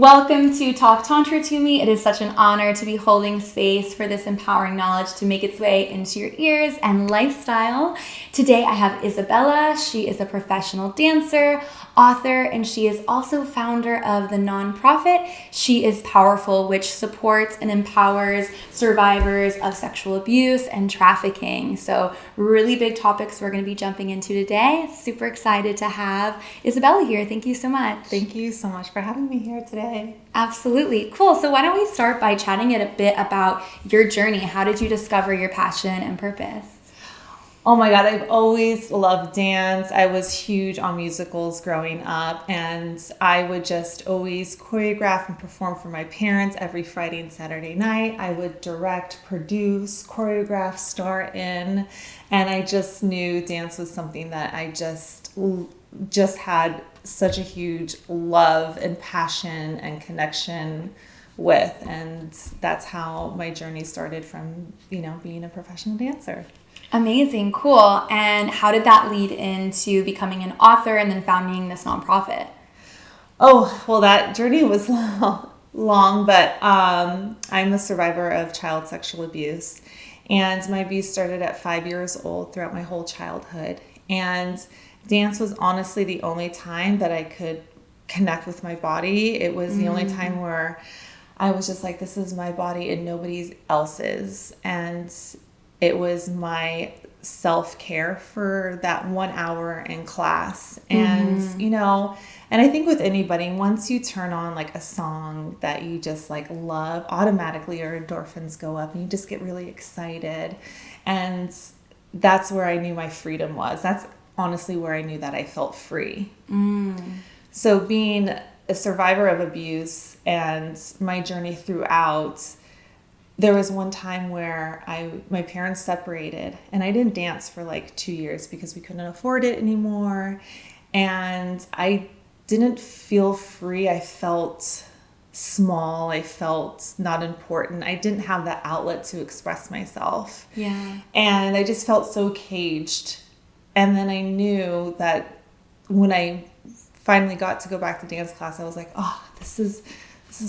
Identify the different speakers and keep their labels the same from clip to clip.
Speaker 1: Welcome to Talk Tantra to Me. It is such an honor to be holding space for this empowering knowledge to make its way into your ears and lifestyle. Today I have Isabella. She is a professional dancer, author, and she is also founder of the nonprofit She is Powerful, which supports and empowers survivors of sexual abuse and trafficking. So really big topics we're going to be jumping into today. Super excited to have Isabella here. Thank you so much.
Speaker 2: Thank you so much for having me here today.
Speaker 1: Absolutely. Cool. So why don't we start by chatting a bit about your journey? How did you discover your passion and purpose?
Speaker 2: Oh my God, I've always loved dance. I was huge on musicals growing up, and I would just always choreograph and perform for my parents every Friday and Saturday night. I would direct, produce, choreograph, star in, and I just knew dance was something that I just had such a huge love and passion and connection with, and that's how my journey started from, being a professional dancer.
Speaker 1: Amazing. Cool. And how did that lead into becoming an author and then founding this nonprofit?
Speaker 2: Oh, well, that journey was long, but I'm a survivor of child sexual abuse, and my abuse started at 5 years old throughout my whole childhood. And dance was honestly the only time that I could connect with my body. It was the only time where I was just like, this is my body and nobody else's. And it was my self-care for that 1 hour in class. And, and I think with anybody, once you turn on like a song that you just like love, automatically your endorphins go up and you just get really excited. And that's where I knew my freedom was. That's honestly where I knew that I felt free. So being a survivor of abuse and my journey throughout, there was one time where my parents separated and I didn't dance for like 2 years because we couldn't afford it anymore. And I didn't feel free. I felt small. I felt not important. I didn't have that outlet to express myself.
Speaker 1: Yeah.
Speaker 2: And I just felt so caged. And then I knew that when I finally got to go back to dance class, I was like, oh, this is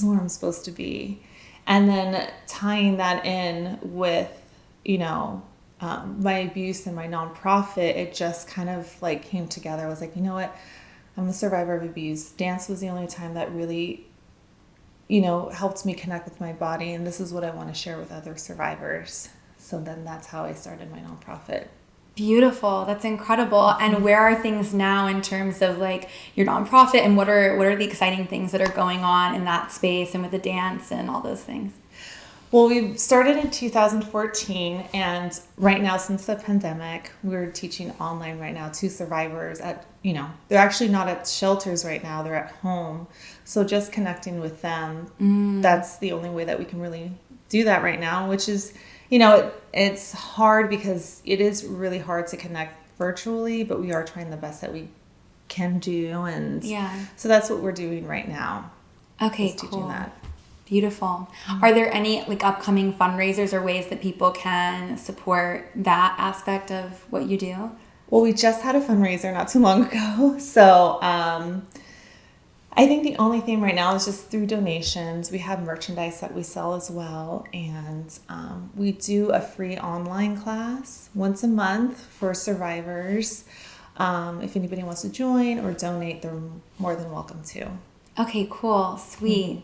Speaker 2: where I'm supposed to be. And then tying that in with, my abuse and my nonprofit, it just kind of like came together. I was like, you know what? I'm a survivor of abuse. Dance was the only time that really, helped me connect with my body. And this is what I want to share with other survivors. So then that's how I started my nonprofit.
Speaker 1: Beautiful. That's incredible. And where are things now in terms of like your nonprofit, and what are the exciting things that are going on in that space and with the dance and all those things?
Speaker 2: Well, we started in 2014, and right now, since the pandemic, we're teaching online right now to survivors at, they're actually not at shelters right now, they're at home. So just connecting with them, that's the only way that we can really do that right now, which is, it's hard because it is really hard to connect virtually, but we are trying the best that we can do. And so that's what we're doing right now.
Speaker 1: Okay,
Speaker 2: cool.
Speaker 1: Teaching that. Beautiful. Are there any like upcoming fundraisers or ways that people can support that aspect of what you do?
Speaker 2: Well, we just had a fundraiser not too long ago. So I think the only thing right now is just through donations. We have merchandise that we sell as well. And we do a free online class once a month for survivors. If anybody wants to join or donate, they're more than welcome to.
Speaker 1: Okay, cool. Sweet.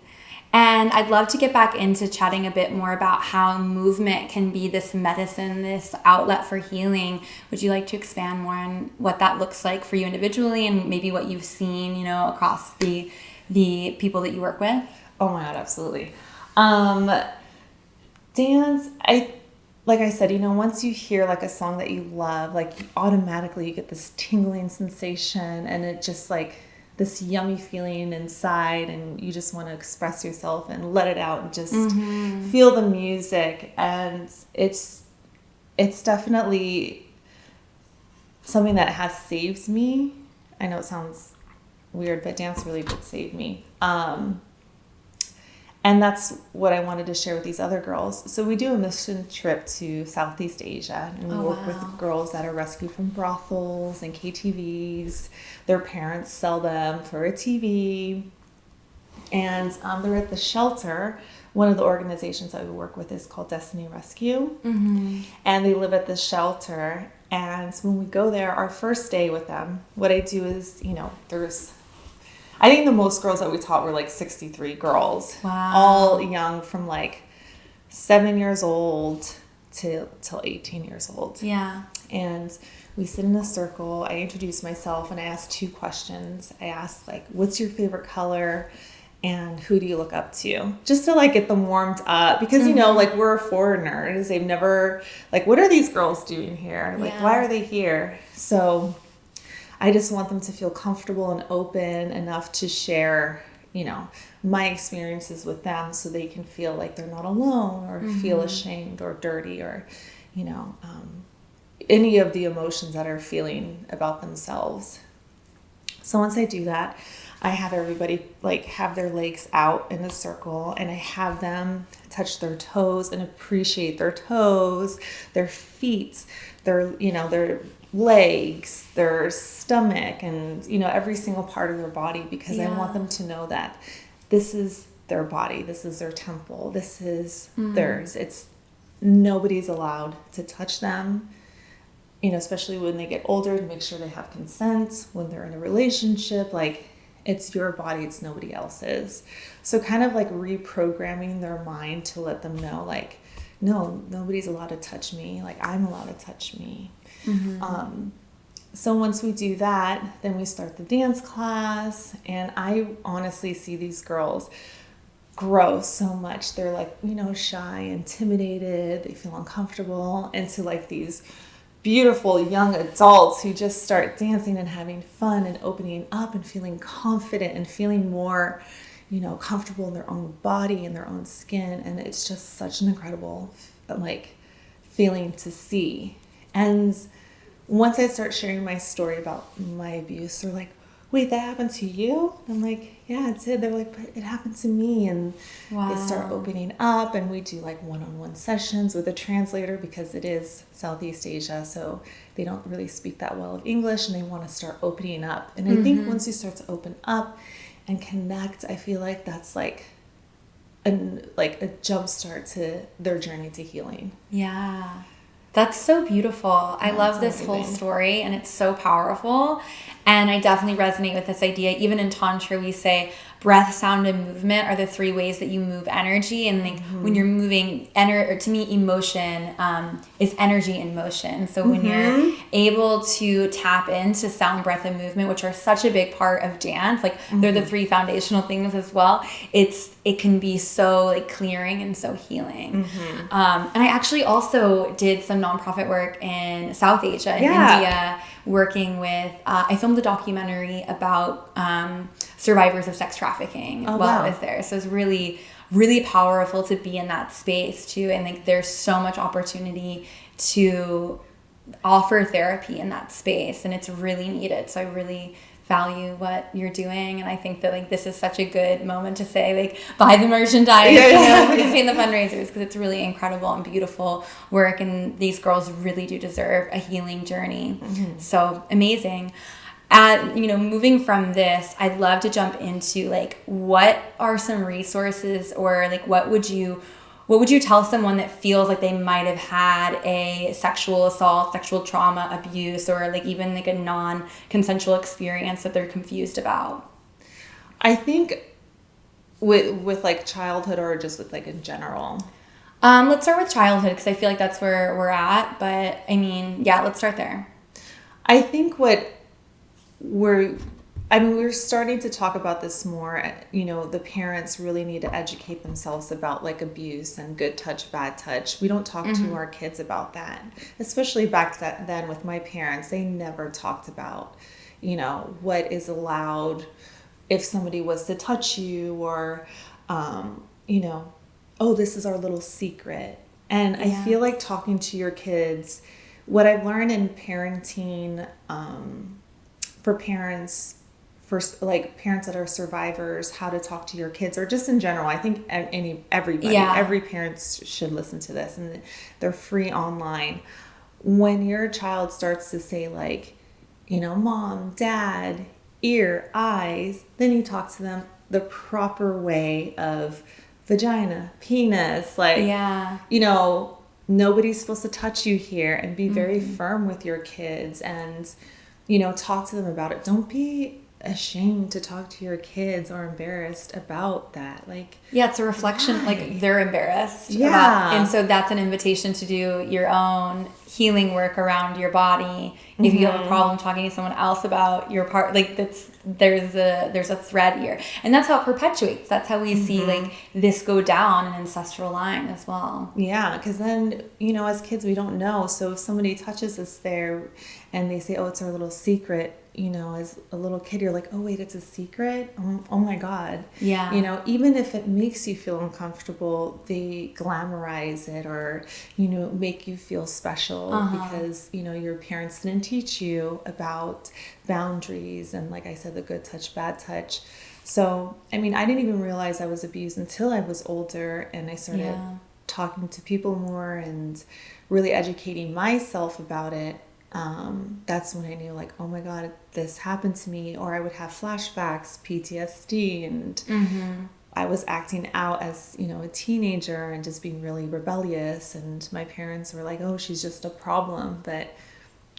Speaker 1: And I'd love to get back into chatting a bit more about how movement can be this medicine, this outlet for healing. Would you like to expand more on what that looks like for you individually and maybe what you've seen, across the people that you work with?
Speaker 2: Oh my God, absolutely. Dance, like I said, once you hear like a song that you love, like automatically you get this tingling sensation, and it just like this yummy feeling inside, and you just want to express yourself and let it out and just feel the music. And it's definitely something that has saved me. I know it sounds weird, but dance really did save me. And that's what I wanted to share with these other girls. So we do a mission trip to Southeast Asia, and we work with girls that are rescued from brothels and KTVs. Their parents sell them for a TV. And they're at the shelter. One of the organizations that we work with is called Destiny Rescue. And they live at the shelter. And when we go there, our first day with them, what I do is, I think the most girls that we taught were like 63 girls.
Speaker 1: Wow.
Speaker 2: All young, from like 7 years old till 18 years old.
Speaker 1: Yeah.
Speaker 2: And we sit in a circle. I introduce myself and I ask 2 questions. I ask, like, what's your favorite color? And who do you look up to? Just to, like, get them warmed up. Because, like, we're foreigners. They've never, like, what are these girls doing here? Like, why are they here? So I just want them to feel comfortable and open enough to share, my experiences with them, so they can feel like they're not alone or feel ashamed or dirty or, any of the emotions that are feeling about themselves. So once I do that, I have everybody like have their legs out in a circle, and I have them touch their toes and appreciate their toes, their feet, their legs, their stomach, and every single part of their body, because I want them to know that this is their body, this is their temple, this is theirs. It's nobody's allowed to touch them. Especially when they get older, to make sure they have consent when they're in a relationship. Like, it's your body, it's nobody else's. So kind of like reprogramming their mind to let them know, like, no, nobody's allowed to touch me. Like, I'm allowed to touch me. So once we do that, then we start the dance class. And I honestly see these girls grow so much. They're like, shy, intimidated, they feel uncomfortable, into like these beautiful young adults who just start dancing and having fun and opening up and feeling confident and feeling more, comfortable in their own body and their own skin. And it's just such an incredible, like, feeling to see. And once I start sharing my story about my abuse, they're like, wait, that happened to you? I'm like, yeah, it did. They're like, but it happened to me. And they start opening up, and we do like one-on-one sessions with a translator, because it is Southeast Asia, so they don't really speak that well of English, and they want to start opening up. And I think once you start to open up and connect, I feel like that's like a jump start to their journey to healing.
Speaker 1: Yeah. That's so beautiful. I love this whole story, and it's so powerful. And I definitely resonate with this idea. Even in Tantra, we say breath, sound, and movement are the 3 ways that you move energy. And like when you're moving, to me, emotion is energy in motion. So when you're able to tap into sound, breath, and movement, which are such a big part of dance, like they're the 3 foundational things as well. It can be so like clearing and so healing. And I actually also did some nonprofit work in South Asia, in India, working with, I filmed a documentary about survivors of sex trafficking while I was there. So it's really, really powerful to be in that space too. And like there's so much opportunity to offer therapy in that space, and it's really needed. So I really value what you're doing, and I think that like this is such a good moment to say like buy the merchandise, participate in the fundraisers, because it's really incredible and beautiful work, and these girls really do deserve a healing journey. So amazing. Moving from this, I'd love to jump into like what are some resources, or like what would you tell someone that feels like they might have had a sexual assault, sexual trauma, abuse, or like even like a non-consensual experience that they're confused about?
Speaker 2: I think with like childhood, or just with like in general?
Speaker 1: Let's start with childhood, because I feel like that's where we're at. But I mean, yeah, let's start there.
Speaker 2: I think we're starting to talk about this more. The parents really need to educate themselves about like abuse and good touch, bad touch. We don't talk to our kids about that, especially back then with my parents. They never talked about, what is allowed if somebody was to touch you, or, oh, this is our little secret. And I feel like talking to your kids, what I've learned in parenting, for parents that are survivors, how to talk to your kids, or just in general. I think every parent should listen to this, and they're free online. When your child starts to say like, mom, dad, ear, eyes, then you talk to them the proper way of vagina, penis, like,
Speaker 1: Yeah.
Speaker 2: you know, nobody's supposed to touch you here, and be very firm with your kids and, you know, talk to them about it. Don't be ashamed to talk to your kids or embarrassed about that. Like,
Speaker 1: Yeah, it's a reflection,
Speaker 2: why?
Speaker 1: like they're embarrassed.
Speaker 2: Yeah.
Speaker 1: And so that's an invitation to do your own healing work around your body. If you have a problem talking to someone else about your part, like there's a thread here. And that's how it perpetuates. That's how we see like this go down an ancestral line as well.
Speaker 2: Yeah, because then, you know, as kids, we don't know. So if somebody touches us there and they say, oh, it's our little secret, you know, as a little kid, you're like, oh, wait, it's a secret? Oh my God.
Speaker 1: Yeah.
Speaker 2: You know, even if it makes you feel uncomfortable, they glamorize it or, you know, make you feel special because, you know, your parents didn't teach you about boundaries and, like I said, the good touch, bad touch. So, I mean, I didn't even realize I was abused until I was older and I started talking to people more and really educating myself about it. That's when I knew, like, oh my God, this happened to me. Or I would have flashbacks, PTSD, and I was acting out as, you know, a teenager and just being really rebellious. And my parents were like, oh, she's just a problem. But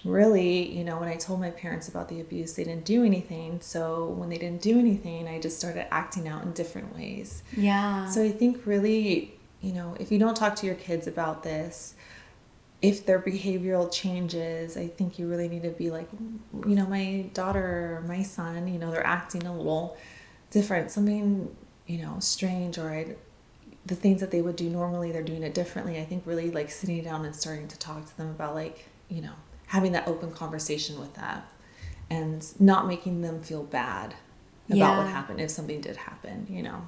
Speaker 2: really, you know, when I told my parents about the abuse, they didn't do anything. So when they didn't do anything, I just started acting out in different ways.
Speaker 1: Yeah.
Speaker 2: So I think really, you know, if you don't talk to your kids about this, if their behavioral changes, I think you really need to be like, you know, my daughter or my son, you know, they're acting a little different, something, you know, strange, or the things that they would do normally, they're doing it differently. I think really like sitting down and starting to talk to them about, like, you know, having that open conversation with that and not making them feel bad about what happened if something did happen, you know,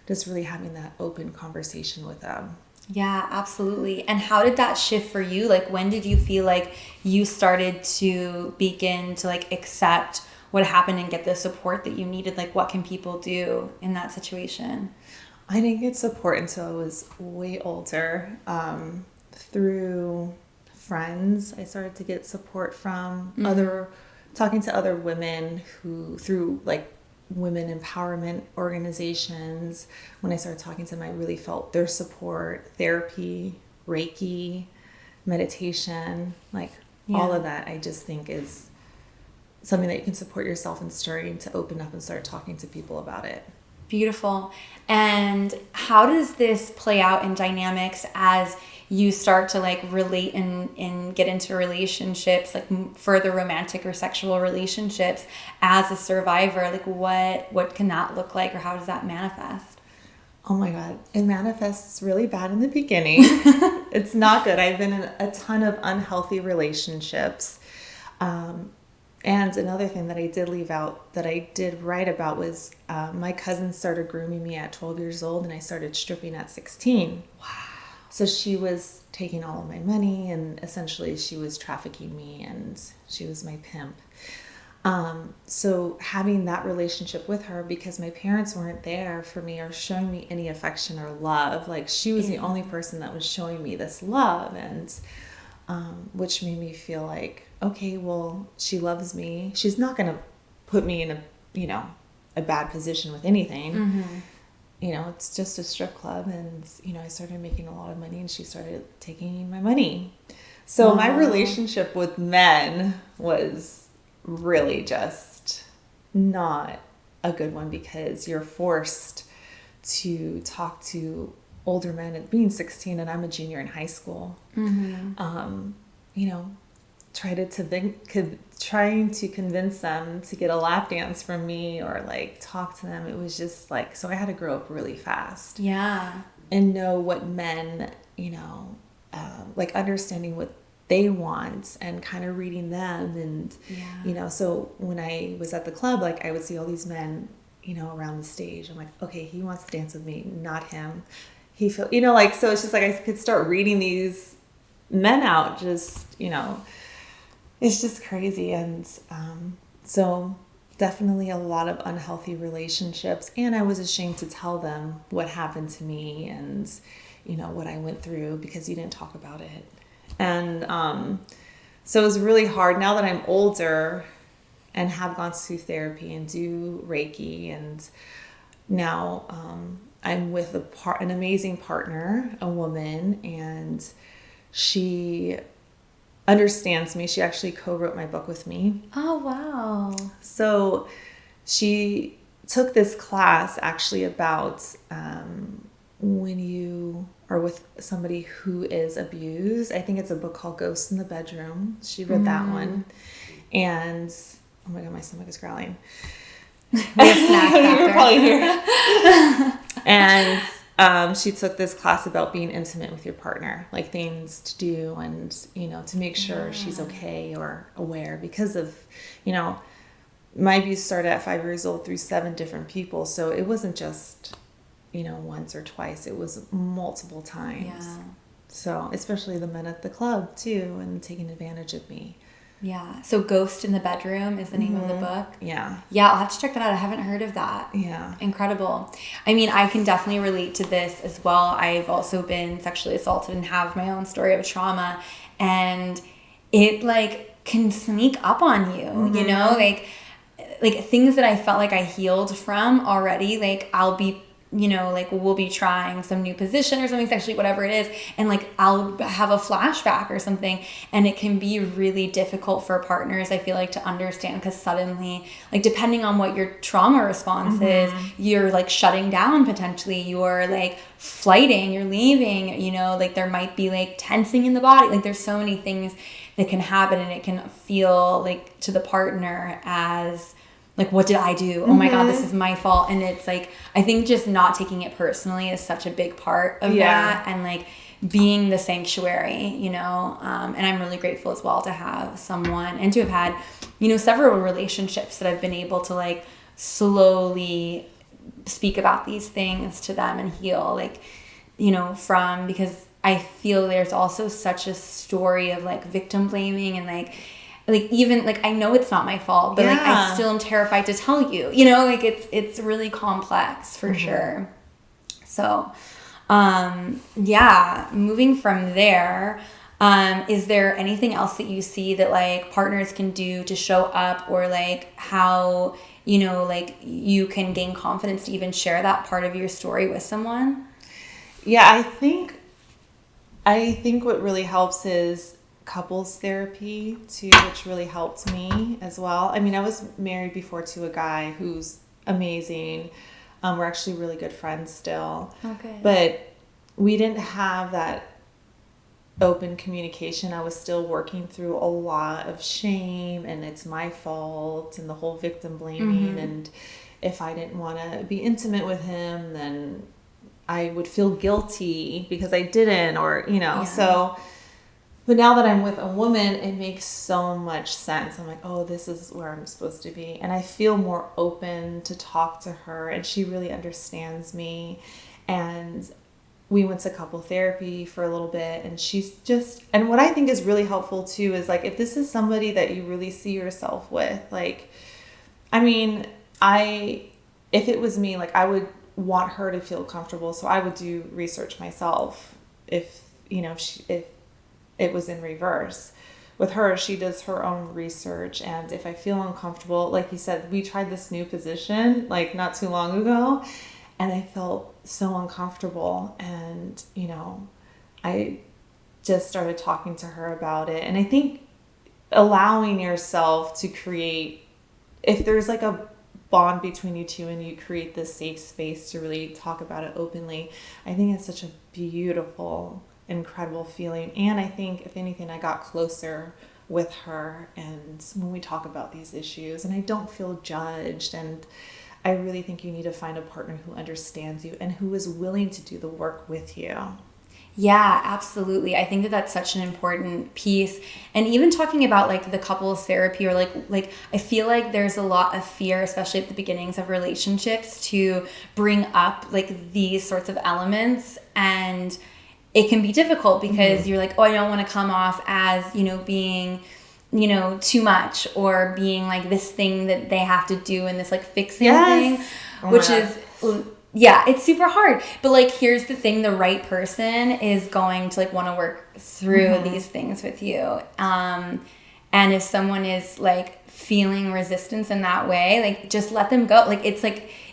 Speaker 2: just really having that open conversation with them.
Speaker 1: Yeah, absolutely. And how did that shift for you? Like, when did you feel like you started to begin to like accept what happened and get the support that you needed? Like, what can people do in that situation?
Speaker 2: I didn't get support until I was way older. Through friends, I started to get support from talking to other women through like women empowerment organizations. When I started talking to them, I really felt their support, therapy, Reiki, meditation, like all of that. I just think is something that you can support yourself in, starting to open up and start talking to people about it.
Speaker 1: Beautiful. And how does this play out in dynamics as you start to like relate and get into relationships, like further romantic or sexual relationships as a survivor? Like what can that look like, or how does that manifest?
Speaker 2: Oh my God. It manifests really bad in the beginning. It's not good. I've been in a ton of unhealthy relationships. And another thing that I did leave out that I did write about was my cousin started grooming me at 12 years old and I started stripping at 16. Wow. So she was taking all of my money and essentially she was trafficking me and she was my pimp. So having that relationship with her, because my parents weren't there for me or showing me any affection or love, like she was the only person that was showing me this love, and which made me feel like, okay, well, she loves me. She's not going to put me in a bad position with anything. You know, it's just a strip club, and, you know, I started making a lot of money and she started taking my money. So my relationship with men was really just not a good one, because you're forced to talk to older men at being 16 and I'm a junior in high school. You know, trying to convince them to get a lap dance from me or like talk to them. It was just like, so I had to grow up really fast.
Speaker 1: Yeah.
Speaker 2: And know what men, you know, like understanding what they want and kind of reading them. And, you know, so when I was at the club, like I would see all these men, you know, around the stage. I'm like, okay, he wants to dance with me, not him. He feel, you know, like, so it's just like I could start reading these men out, just, you know, it's just crazy. And so definitely a lot of unhealthy relationships. And I was ashamed to tell them what happened to me and, you know, what I went through, because you didn't talk about it. And so it was really hard now that I'm older and have gone through therapy and do Reiki and, now I'm with an amazing partner, a woman, and she understands me. She actually co-wrote my book with me.
Speaker 1: Oh, wow.
Speaker 2: So she took this class actually about when you are with somebody who is abused. I think it's a book called Ghosts in the Bedroom. She read that one. And oh my God, my stomach is growling.
Speaker 1: We have snacks after.
Speaker 2: You're probably here. And she took this class about being intimate with your partner, like things to do and, to make sure she's okay or aware because of, my abuse started at 5 years old through 7 different people. So it wasn't just, once or twice. It was multiple times.
Speaker 1: Yeah.
Speaker 2: So especially the men at the club too and taking advantage of me.
Speaker 1: Yeah. So Ghost in the Bedroom is the name of the book.
Speaker 2: Yeah.
Speaker 1: Yeah, I'll have to check that out. I haven't heard of that.
Speaker 2: Yeah.
Speaker 1: Incredible. I mean, I can definitely relate to this as well. I've also been sexually assaulted and have my own story of trauma. And it can sneak up on you, like things that I felt like I healed from already. I'll be we'll be trying some new position or something sexually, whatever it is, and I'll have a flashback or something, and it can be really difficult for partners, I feel like, to understand, because suddenly, depending on what your trauma response is, you're shutting down potentially, you're flighting, you're leaving, there might be tensing in the body, there's so many things that can happen, and it can feel to the partner as what did I do? Oh my God, this is my fault. And it's I think just not taking it personally is such a big part of that. And being the sanctuary, and I'm really grateful as well to have someone and to have had, several relationships that I've been able to slowly speak about these things to them and heal, from, because I feel there's also such a story of victim blaming and even I know it's not my fault, but I still am terrified to tell you, it's really complex for sure. So, moving from there, is there anything else that you see that partners can do to show up, or how, you can gain confidence to even share that part of your story with someone?
Speaker 2: Yeah, I think what really helps is couples therapy too, which really helped me as well. I mean, I was married before to a guy who's amazing. We're actually really good friends still.
Speaker 1: Okay.
Speaker 2: But we didn't have that open communication. I was still working through a lot of shame and it's my fault and the whole victim blaming. And if I didn't want to be intimate with him, then I would feel guilty because I didn't, or, so. But now that I'm with a woman, it makes so much sense. I'm oh, this is where I'm supposed to be. And I feel more open to talk to her, and she really understands me. And we went to couple therapy for a little bit, and she's just, and what I think is really helpful too is if this is somebody that you really see yourself with, I mean, if it was me, I would want her to feel comfortable. So I would do research myself if it was in reverse. With her, she does her own research, and if I feel uncomfortable, like you said, we tried this new position not too long ago, and I felt so uncomfortable, and I just started talking to her about it. And I think allowing yourself to create, if there's a bond between you two and you create this safe space to really talk about it openly, I think it's such a beautiful, incredible feeling. And I think if anything, I got closer with her, and when we talk about these issues, and I don't feel judged. And I really think you need to find a partner who understands you and who is willing to do the work with you.
Speaker 1: Yeah, absolutely. I think that that's such an important piece. And even talking about the couples therapy, or I feel like there's a lot of fear, especially at the beginnings of relationships, to bring up these sorts of elements. And it can be difficult because you're oh, I don't want to come off as, being, too much, or being this thing that they have to do, and this fixing thing, which is, yeah, it's super hard. But here's the thing, the right person is going to want to work through these things with you. And if someone is feeling resistance in that way, just let them go.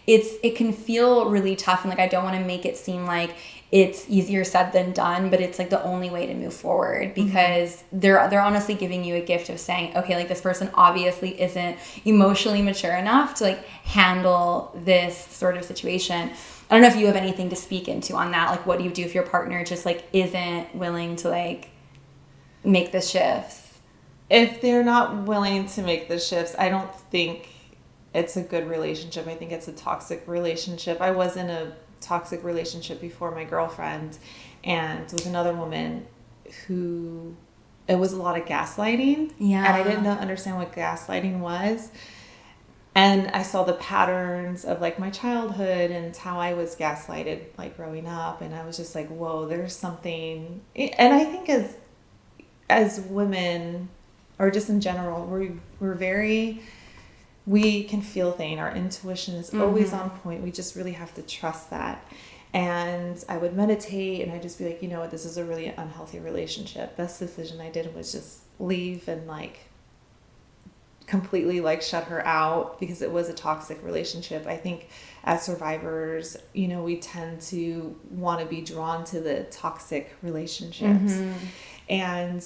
Speaker 1: it can feel really tough, and like I don't want to make it seem like it's easier said than done, but it's like the only way to move forward, because they're honestly giving you a gift of saying, okay, like this person obviously isn't emotionally mature enough to like handle this sort of situation. I don't know if you have anything to speak into on that. Like, what do you do if your partner just like isn't willing to like make the shifts?
Speaker 2: If they're not willing to make the shifts, I don't think it's a good relationship. I think it's a toxic relationship. I was in a toxic relationship before my girlfriend, and with another woman who, it was a lot of gaslighting.
Speaker 1: Yeah.
Speaker 2: And I didn't understand what gaslighting was. And I saw the patterns of like my childhood and how I was gaslighted like growing up. And I was just like, whoa, there's something. And I think as women, or just in general, we're very, we can feel things. Our intuition is always on point. We just really have to trust that. And I would meditate, and I'd just be like, you know what, this is a really unhealthy relationship. Best decision I did was just leave and like completely like shut her out, because it was a toxic relationship. I think as survivors, you know, we tend to want to be drawn to the toxic relationships. And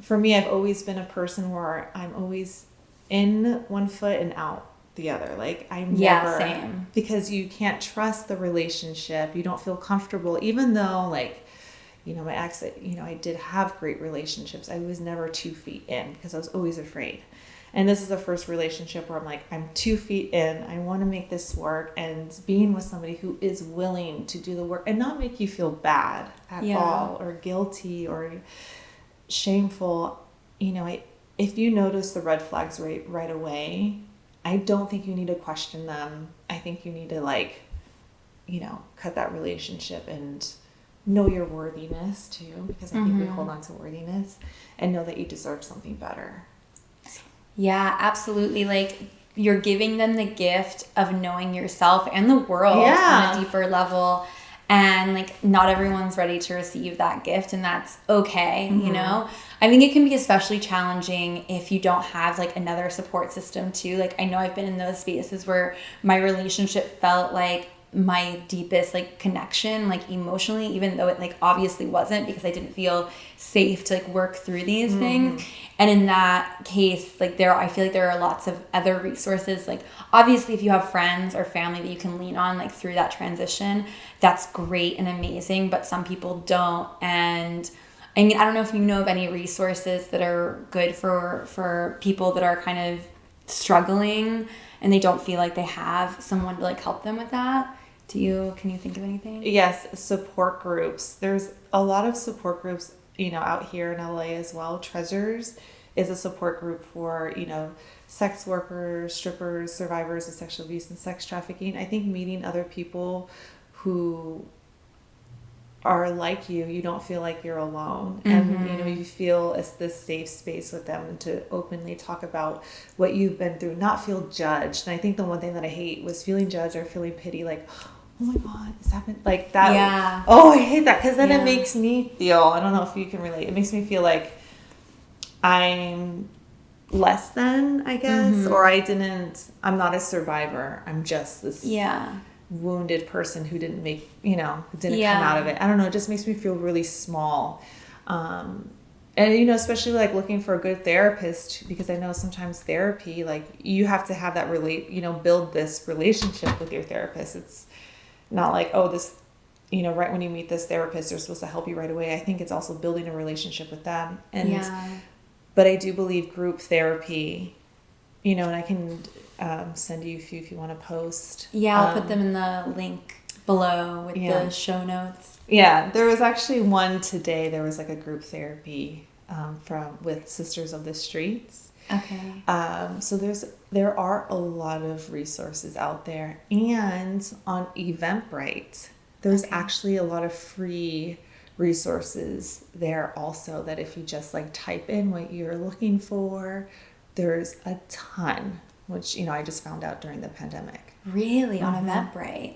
Speaker 2: for me, I've always been a person where I'm always in one foot and out the other. Like I'm never,
Speaker 1: same.
Speaker 2: because you can't trust the relationship. You don't feel comfortable, even though like, you know, my ex, you know, I did have great relationships. I was never 2 feet in because I was always afraid. And this is the first relationship where I'm like, I'm 2 feet in. I want to make this work. And being with somebody who is willing to do the work and not make you feel bad at all, or guilty or shameful. You know, if you notice the red flags right away, I don't think you need to question them. I think you need to like, you know, cut that relationship and know your worthiness too, because I think we hold on to worthiness, and know that you deserve something better.
Speaker 1: Yeah, absolutely. Like you're giving them the gift of knowing yourself and the world on a deeper level. And like not everyone's ready to receive that gift, and that's okay, you know? I think it can be especially challenging if you don't have like another support system too. Like I know I've been in those spaces where my relationship felt like my deepest like connection, like emotionally, even though it like obviously wasn't, because I didn't feel safe to like work through these things. And in that case, like I feel like there are lots of other resources. Like obviously if you have friends or family that you can lean on like through that transition, that's great and amazing, but some people don't. And I mean, I don't know if you know of any resources that are good for people that are kind of struggling and they don't feel like they have someone to like help them with that. Can you think of anything?
Speaker 2: Yes, support groups. There's a lot of support groups, you know, out here in LA as well. Treasures is a support group for, you know, sex workers, strippers, survivors of sexual abuse and sex trafficking. I think meeting other people who are like you don't feel like you're alone. And, you know, you feel it's this safe space with them to openly talk about what you've been through, not feel judged. And I think the one thing that I hate was feeling judged or feeling pity, like, oh my God, this happened, like that.
Speaker 1: Yeah.
Speaker 2: Oh, I hate that, because then it makes me feel, I don't know if you can relate, it makes me feel like I'm less than, I guess, or I'm not a survivor. I'm just this wounded person who didn't make, you know, didn't come out of it. I don't know. It just makes me feel really small. And, you know, especially like looking for a good therapist, because I know sometimes therapy, like you have to have that build this relationship with your therapist. It's not like, oh, this, you know, right when you meet this therapist, they're supposed to help you right away. I think it's also building a relationship with them. But I do believe group therapy, you know, and I can send you a few if you want to post.
Speaker 1: Yeah, I'll put them in the link below with the show notes.
Speaker 2: Yeah, there was actually one today. There was like a group therapy with Sisters of the Streets.
Speaker 1: Okay.
Speaker 2: So there are a lot of resources out there, and on Eventbrite, there's actually a lot of free resources there also, that if you just like type in what you're looking for, there's a ton which, you know, I just found out during the pandemic.
Speaker 1: Really? On Eventbrite?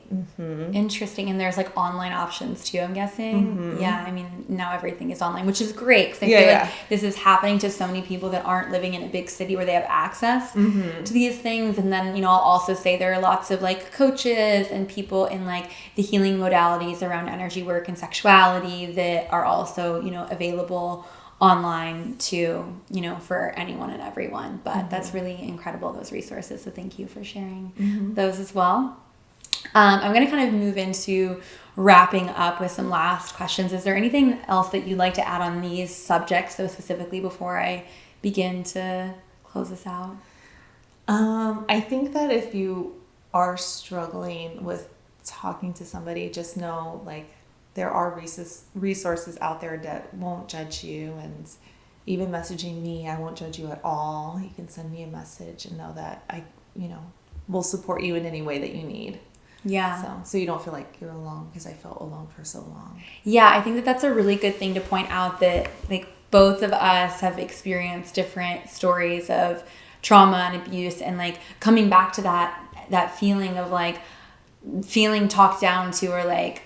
Speaker 1: Interesting. And there's like online options too, I'm guessing. Yeah, I mean, now everything is online, which is great because I feel like this is happening to so many people that aren't living in a big city where they have access to these things. And then, you know, I'll also say there are lots of like coaches and people in like the healing modalities around energy work and sexuality that are also, you know, available online to, you know, for anyone and everyone. But that's really incredible, those resources. So thank you for sharing those as well. I'm going to kind of move into wrapping up with some last questions. Is there anything else that you'd like to add on these subjects so specifically before I begin to close this out?
Speaker 2: I think that if you are struggling with talking to somebody, just know like there are resources out there that won't judge you, and even messaging me, I won't judge you at all. You can send me a message and know that I, you know, will support you in any way that you need.
Speaker 1: Yeah.
Speaker 2: So you don't feel like you're alone, because I felt alone for so long.
Speaker 1: Yeah, I think that that's a really good thing to point out, that like both of us have experienced different stories of trauma and abuse, and like coming back to that feeling of like feeling talked down to, or like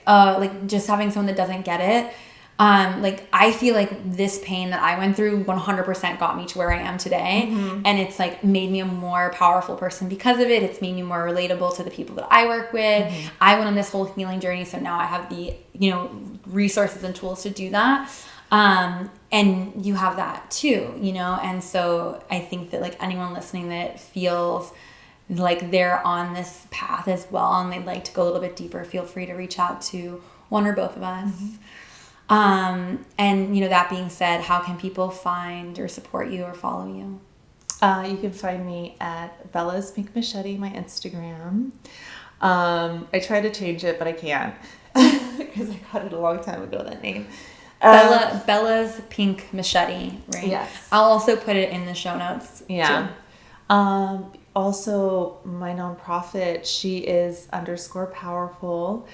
Speaker 1: just having someone that doesn't get it. Like I feel like this pain that I went through 100% got me to where I am today. And it's like made me a more powerful person because of it. It's made me more relatable to the people that I work with. I went on this whole healing journey. So now I have the, you know, resources and tools to do that. And you have that too, you know? And so I think that like anyone listening that feels like they're on this path as well and they'd like to go a little bit deeper, feel free to reach out to one or both of us. And, you know, that being said, how can people find or support you or follow you?
Speaker 2: You can find me at Bella's Pink Machete, my Instagram. I tried to change it, but I can't because I got it a long time ago, that name.
Speaker 1: Bella's Pink Machete, right?
Speaker 2: Yes.
Speaker 1: I'll also put it in the show notes.
Speaker 2: Yeah. Also, my nonprofit, she is _powerful,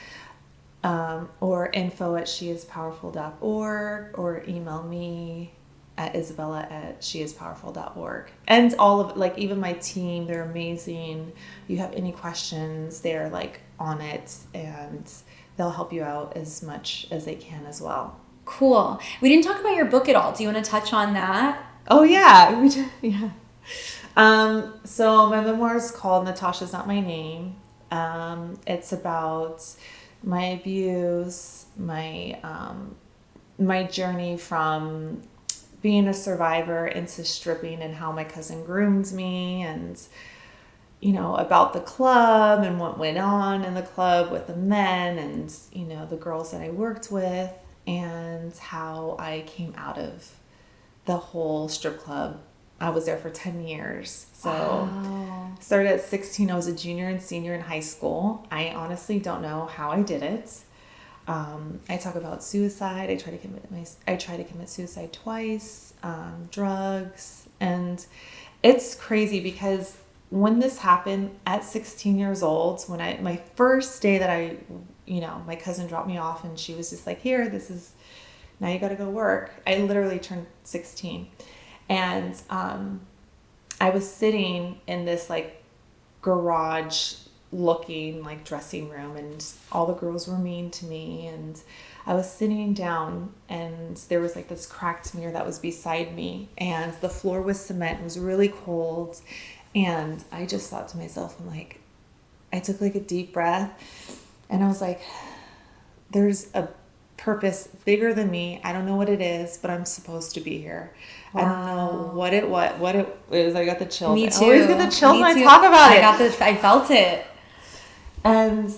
Speaker 2: or info@sheispowerful.org, or email me at isabella@sheispowerful.org. And all of, like, even my team, they're amazing. You have any questions, they're like on it, and they'll help you out as much as they can as well.
Speaker 1: Cool. We didn't talk about your book at all. Do you want to touch on that?
Speaker 2: Oh yeah, yeah. So my memoir is called Natasha's Not My Name. It's about my abuse, my journey from being a survivor into stripping, and how my cousin groomed me, and, you know, about the club and what went on in the club with the men and, you know, the girls that I worked with, and how I came out of the whole strip club. I was there for 10 years. So started at 16. I was a junior and senior in high school. I honestly don't know how I did it. I talk about suicide. I try to commit suicide twice, drugs. And it's crazy because when this happened at 16 years old, when my first day that my cousin dropped me off and she was just like, here, now you got to go work. I literally turned 16. And I was sitting in this like garage looking like dressing room, and all the girls were mean to me, and I was sitting down, and there was like this cracked mirror that was beside me, and the floor was cement. It was really cold, and I just thought to myself, I took like a deep breath, and I was like, there's a purpose bigger than me. I don't know what it is, but I'm supposed to be here. Wow. I don't know what it is. I got the chills.
Speaker 1: Me too.
Speaker 2: I always get the chills when I talk about it.
Speaker 1: I felt it.
Speaker 2: And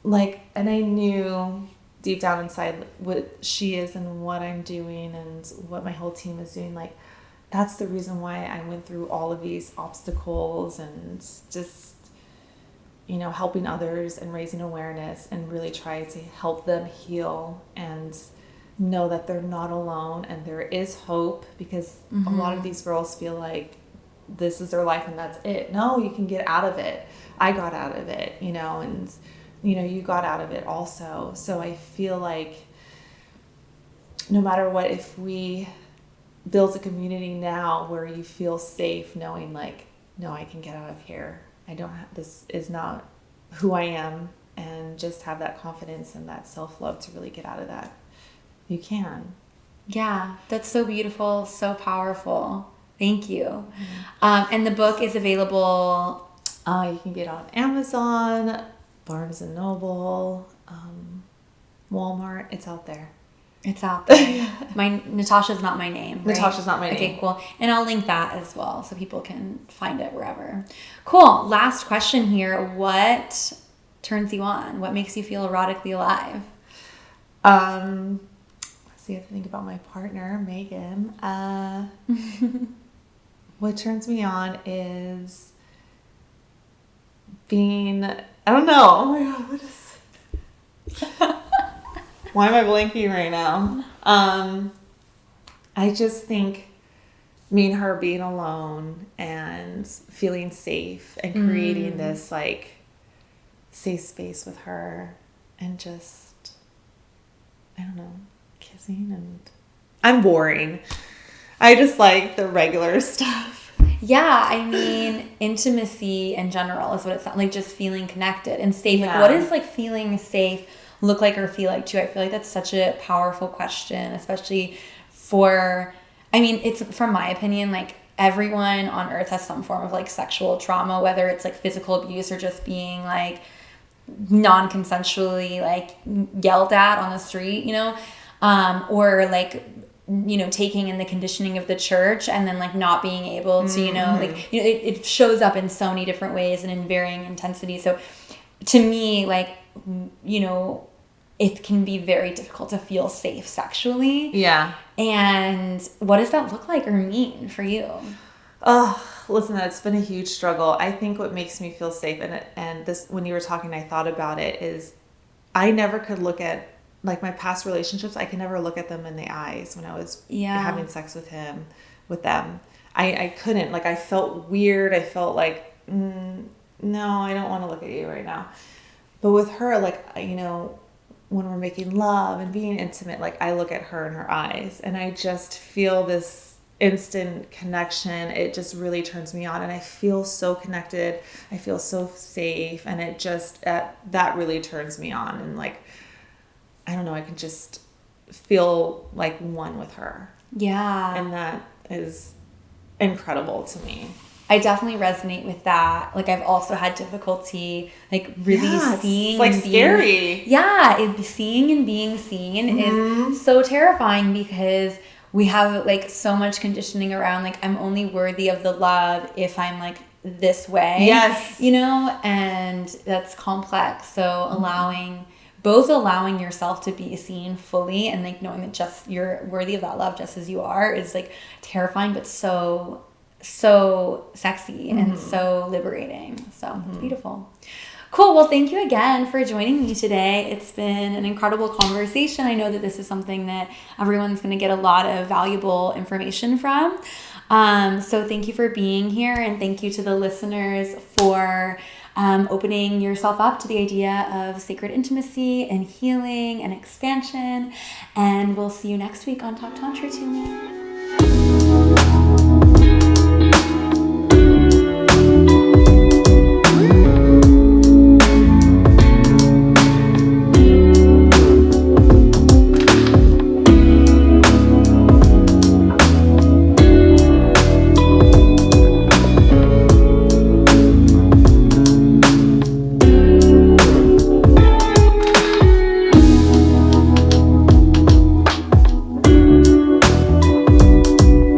Speaker 2: I knew deep down inside what she is and what I'm doing and what my whole team is doing. Like, that's the reason why I went through all of these obstacles, and just, you know, helping others and raising awareness, and really try to help them heal and know that they're not alone, and there is hope, because a lot of these girls feel like this is their life and that's it. No, you can get out of it. I got out of it, you know, and, you know, you got out of it also. So I feel like no matter what, if we build a community now where you feel safe knowing like no, I can get out of here. I don't have, this is not who I am, and just have that confidence and that self-love to really get out of that. You can.
Speaker 1: Yeah, that's so beautiful, so powerful. Thank you. And the book is available.
Speaker 2: You can get it on Amazon, Barnes and Noble, Walmart. It's out there.
Speaker 1: It's out there. Natasha's not my name. Right?
Speaker 2: Natasha's not my name.
Speaker 1: Okay, cool. And I'll link that as well so people can find it wherever. Cool. Last question here. What turns you on? What makes you feel erotically alive?
Speaker 2: See, I have to think about my partner, Megan. What turns me on is being, I don't know. Oh my God, what is why am I blanking right now? I just think me and her being alone and feeling safe and creating this like safe space with her, and just, I don't know, kissing. And I'm boring. I just like the regular stuff.
Speaker 1: Yeah, I mean, intimacy in general is what it sounds like, just feeling connected and safe.
Speaker 2: Yeah.
Speaker 1: Like, what does like feeling safe look like or feel like too? I feel like that's such a powerful question, especially for, I mean, it's, from my opinion, like everyone on earth has some form of like sexual trauma, whether it's like physical abuse or just being like non-consensually like yelled at on the street, you know, or like, you know, taking in the conditioning of the church and then like not being able to, you know, like, you know, it shows up in so many different ways and in varying intensity. So to me, like, you know, it can be very difficult to feel safe sexually.
Speaker 2: Yeah.
Speaker 1: And what does that look like or mean for you?
Speaker 2: Oh, listen, that's been a huge struggle. I think what makes me feel safe, and this, when you were talking, I thought about it, is I never could look at, like, my past relationships, I could never look at them in the eyes when I was having sex with them. I couldn't, like, I felt weird. I felt like, no, I don't want to look at you right now. But with her, like, you know, when we're making love and being intimate, like, I look at her in her eyes and I just feel this instant connection. It just really turns me on, and I feel so connected. I feel so safe, and it just, that really turns me on. And like, I don't know, I can just feel like one with her.
Speaker 1: Yeah.
Speaker 2: And that is incredible to me.
Speaker 1: I definitely resonate with that. Like, I've also had difficulty, like, really seeing.
Speaker 2: It's like
Speaker 1: and
Speaker 2: scary.
Speaker 1: Seeing and being seen is so terrifying, because we have, like, so much conditioning around, like, I'm only worthy of the love if I'm, like, this way.
Speaker 2: Yes.
Speaker 1: You know? And that's complex. So allowing yourself to be seen fully, and, like, knowing that just you're worthy of that love just as you are is, like, terrifying, but so sexy and so liberating. So it's beautiful. Cool. Well, thank you again for joining me today. It's been an incredible conversation. I know that this is something that everyone's going to get a lot of valuable information from. So thank you for being here, and thank you to the listeners for opening yourself up to the idea of sacred intimacy and healing and expansion. And we'll see you next week on Talk Tantra to Me.